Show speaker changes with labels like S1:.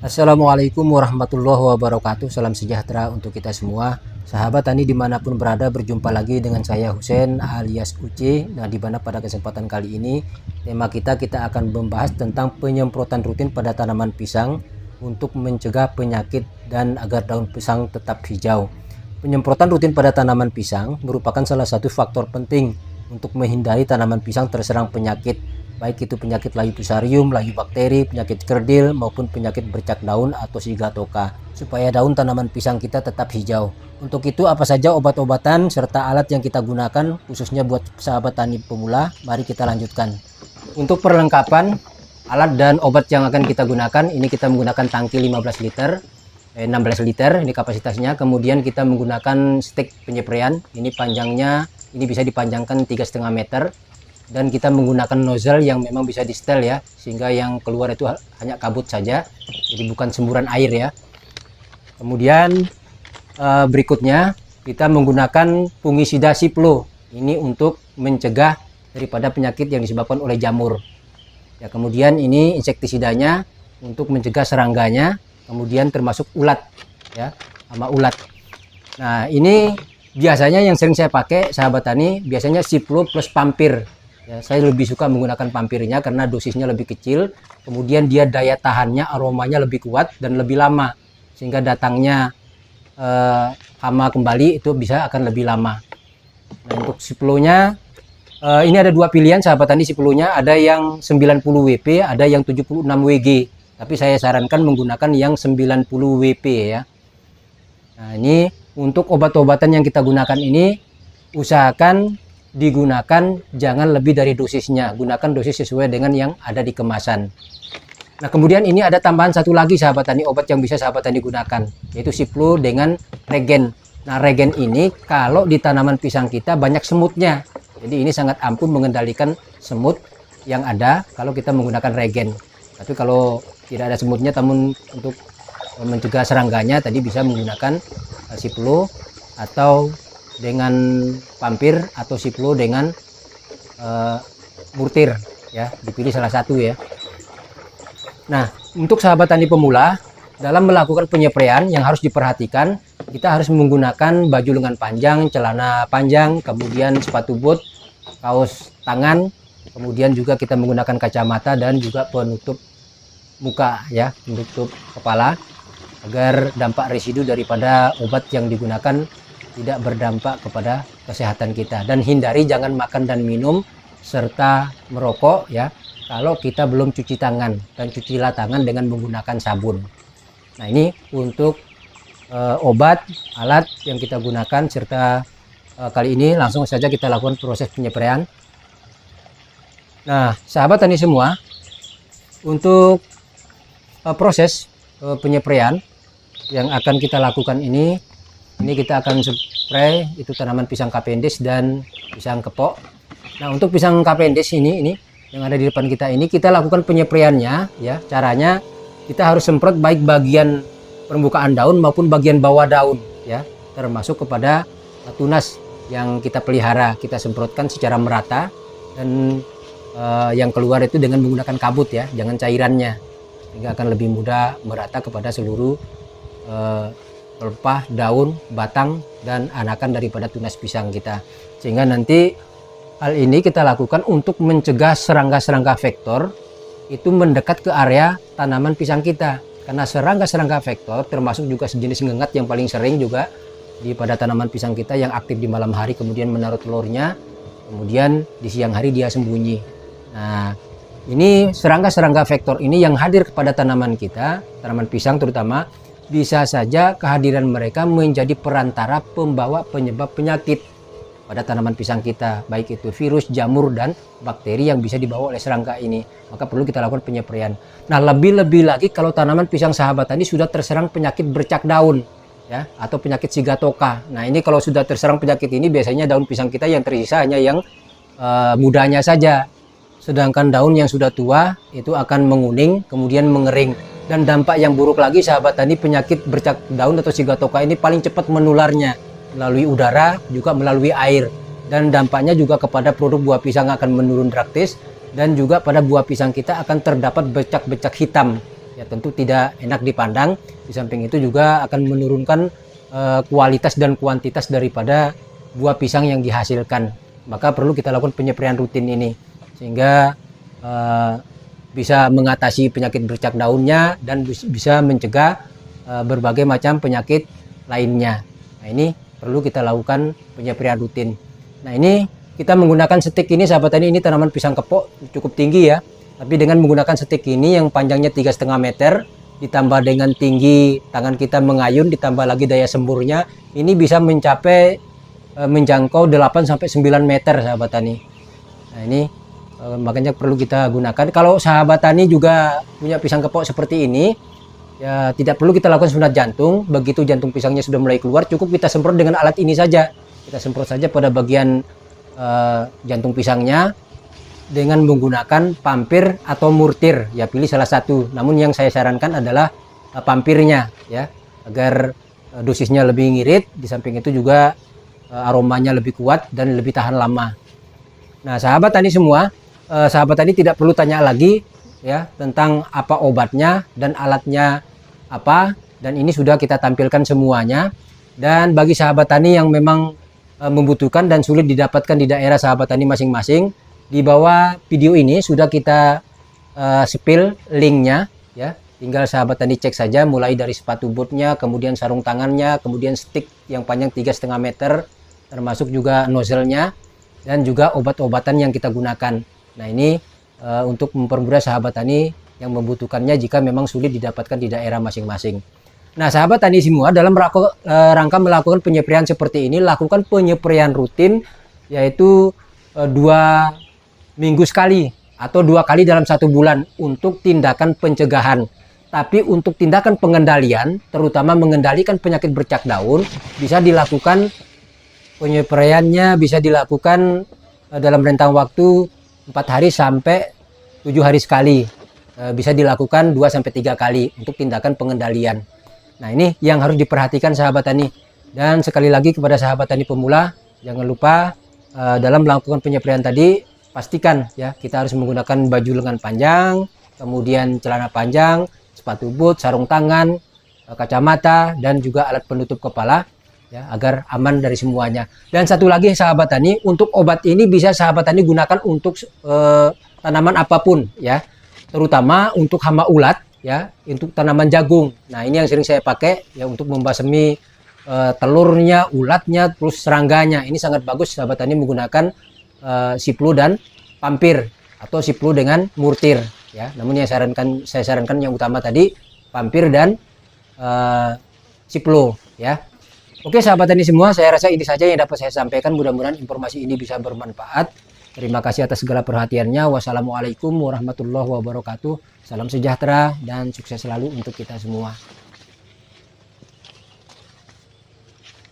S1: Assalamualaikum warahmatullahi wabarakatuh. Salam sejahtera untuk kita semua. Sahabat tani dimanapun berada, berjumpa lagi dengan saya Husein alias Uci. Nah, di mana pada kesempatan kali ini tema kita akan membahas tentang penyemprotan rutin pada tanaman pisang untuk mencegah penyakit dan agar daun pisang tetap hijau. Penyemprotan rutin pada tanaman pisang merupakan salah satu faktor penting untuk menghindari tanaman pisang terserang penyakit, baik itu penyakit layu fusarium, layu bakteri, penyakit kerdil, maupun penyakit bercak daun atau sigatoka, supaya daun tanaman pisang kita tetap hijau. Untuk itu, apa saja obat-obatan serta alat yang kita gunakan khususnya buat sahabat tani pemula? Mari kita lanjutkan. Untuk perlengkapan alat dan obat yang akan kita gunakan, ini kita menggunakan tangki 16 liter ini kapasitasnya. Kemudian kita menggunakan stik penyepraian, ini panjangnya ini bisa dipanjangkan 3,5 meter, dan kita menggunakan nozzle yang memang bisa di setel ya, sehingga yang keluar itu hanya kabut saja, jadi bukan semburan air ya. Kemudian berikutnya kita menggunakan fungisida Ciplo, ini untuk mencegah daripada penyakit yang disebabkan oleh jamur ya. Kemudian ini insektisidanya untuk mencegah serangganya, kemudian termasuk ulat ya, sama ulat. Nah, ini biasanya yang sering saya pakai sahabat tani, biasanya Ciplo plus Pampir ya. Saya lebih suka menggunakan Pampirnya karena dosisnya lebih kecil, kemudian dia daya tahannya, aromanya lebih kuat dan lebih lama, sehingga datangnya hama kembali itu bisa akan lebih lama. Nah, untuk Ciplonya ini ada dua pilihan sahabat tani. Ciplonya ada yang 90 WP, ada yang 76 WG, tapi saya sarankan menggunakan yang 90 WP ya. Nah, ini untuk obat-obatan yang kita gunakan ini, usahakan digunakan jangan lebih dari dosisnya, gunakan dosis sesuai dengan yang ada di kemasan. Nah, kemudian ini ada tambahan satu lagi sahabat tani, obat yang bisa sahabat tani gunakan, yaitu Ciplo dengan regen. Nah, regen ini kalau di tanaman pisang kita banyak semutnya, jadi ini sangat ampuh mengendalikan semut yang ada kalau kita menggunakan regen. Tapi kalau tidak ada semutnya, namun untuk mencegah serangganya tadi bisa menggunakan Ciplo atau dengan Pampir atau Ciplo dengan Murtir ya, dipilih salah satu ya. Nah, untuk sahabat tani pemula, dalam melakukan penyepraian yang harus diperhatikan, kita harus menggunakan baju lengan panjang, celana panjang, kemudian sepatu bot, kaos tangan, kemudian juga kita menggunakan kacamata dan juga penutup muka ya, penutup kepala, agar dampak residu daripada obat yang digunakan tidak berdampak kepada kesehatan kita. Dan hindari jangan makan dan minum serta merokok ya, kalau kita belum cuci tangan, dan cucilah tangan dengan menggunakan sabun. Nah, ini untuk obat, alat yang kita gunakan, serta kali ini langsung saja kita lakukan proses penyempraian. Nah, sahabat tani semua, untuk proses penyempraian yang akan kita lakukan ini kita akan spray itu tanaman pisang Cavendish dan pisang kepok. Nah, untuk pisang Cavendish ini yang ada di depan kita ini, kita lakukan penyepraiannya ya. Caranya kita harus semprot baik bagian permukaan daun maupun bagian bawah daun ya, termasuk kepada tunas yang kita pelihara. Kita semprotkan secara merata, dan yang keluar itu dengan menggunakan kabut ya, jangan cairannya, sehingga akan lebih mudah merata kepada seluruh pelepah, daun, batang, dan anakan daripada tunas pisang kita. Sehingga nanti hal ini kita lakukan untuk mencegah serangga-serangga vektor itu mendekat ke area tanaman pisang kita. Karena serangga-serangga vektor termasuk juga sejenis ngengat yang paling sering juga pada tanaman pisang kita, yang aktif di malam hari kemudian menaruh telurnya, kemudian di siang hari dia sembunyi. Nah, ini serangga-serangga vektor ini yang hadir kepada tanaman kita, tanaman pisang terutama, bisa saja kehadiran mereka menjadi perantara pembawa penyebab penyakit pada tanaman pisang kita, baik itu virus, jamur, dan bakteri yang bisa dibawa oleh serangga ini. Maka perlu kita lakukan penyepraian. Nah, lebih-lebih lagi kalau tanaman pisang sahabat tadi sudah terserang penyakit bercak daun ya, atau penyakit sigatoka. Nah, ini kalau sudah terserang penyakit ini, biasanya daun pisang kita yang tersisa hanya yang mudanya saja, sedangkan daun yang sudah tua itu akan menguning kemudian mengering. Dan dampak yang buruk lagi sahabat tani, penyakit bercak daun atau sigatoka ini paling cepat menularnya melalui udara, juga melalui air, dan dampaknya juga kepada produk buah pisang akan menurun drastis, dan juga pada buah pisang kita akan terdapat bercak-bercak hitam ya tentu tidak enak dipandang. Di samping itu juga akan menurunkan kualitas dan kuantitas daripada buah pisang yang dihasilkan. Maka perlu kita lakukan penyepreian rutin ini sehingga bisa mengatasi penyakit bercak daunnya dan bisa mencegah berbagai macam penyakit lainnya. Nah, ini perlu kita lakukan penyepreian rutin. Nah, ini kita menggunakan stik ini, sahabat tani, ini tanaman pisang kepok cukup tinggi ya. Tapi dengan menggunakan stik ini yang panjangnya 3,5 meter ditambah dengan tinggi tangan kita mengayun ditambah lagi daya semburnya, ini bisa mencapai menjangkau 8 sampai 9 meter, sahabat tani. Nah, ini makanya perlu kita gunakan. Kalau sahabat tani juga punya pisang kepok seperti ini, ya tidak perlu kita lakukan sunat jantung. Begitu jantung pisangnya sudah mulai keluar, cukup kita semprot dengan alat ini saja. Kita semprot saja pada bagian jantung pisangnya dengan menggunakan pampir atau murtir. Ya, pilih salah satu. Namun yang saya sarankan adalah pampirnya ya, agar dosisnya lebih ngirit. Di samping itu juga aromanya lebih kuat dan lebih tahan lama. Nah, sahabat tani semua, sahabat tani tidak perlu tanya lagi ya tentang apa obatnya dan alatnya apa, dan ini sudah kita tampilkan semuanya. Dan bagi sahabat tani yang memang membutuhkan dan sulit didapatkan di daerah sahabat tani masing-masing, di bawah video ini sudah kita spill linknya ya. Tinggal sahabat tani cek saja, mulai dari sepatu bootnya, kemudian sarung tangannya, kemudian stick yang panjang 3,5 meter, termasuk juga nozzle-nya, dan juga obat-obatan yang kita gunakan. Nah, ini untuk mempermudah sahabat tani yang membutuhkannya jika memang sulit didapatkan di daerah masing-masing. Nah, sahabat tani semua, dalam rangka melakukan penyepreian seperti ini, lakukan penyepreian rutin, yaitu 2 minggu sekali atau 2 kali dalam 1 bulan untuk tindakan pencegahan. Tapi untuk tindakan pengendalian, terutama mengendalikan penyakit bercak daun, bisa dilakukan penyepreiannya bisa dilakukan dalam rentang waktu 4 hari sampai 7 hari sekali. Bisa dilakukan 2 sampai 3 kali untuk tindakan pengendalian. Nah, ini yang harus diperhatikan sahabat tani. Dan sekali lagi kepada sahabat tani pemula, jangan lupa dalam melakukan penyepreian tadi, pastikan ya kita harus menggunakan baju lengan panjang, kemudian celana panjang, sepatu boot, sarung tangan, kacamata, dan juga alat penutup kepala ya, agar aman dari semuanya. Dan satu lagi sahabat tani, untuk obat ini bisa sahabat tani gunakan untuk tanaman apapun ya, terutama untuk hama ulat ya, untuk tanaman jagung. Nah, ini yang sering saya pakai ya untuk membasmi telurnya, ulatnya, terus serangganya. Ini sangat bagus sahabat tani menggunakan siplu dan pampir atau siplu dengan murtir ya. Namun yang saya sarankan yang utama tadi pampir dan siplu ya. Oke sahabat tani semua, saya rasa ini saja yang dapat saya sampaikan. Mudah-mudahan informasi ini bisa bermanfaat. Terima kasih atas segala perhatiannya. Wassalamualaikum warahmatullahi wabarakatuh. Salam sejahtera dan sukses selalu untuk kita semua.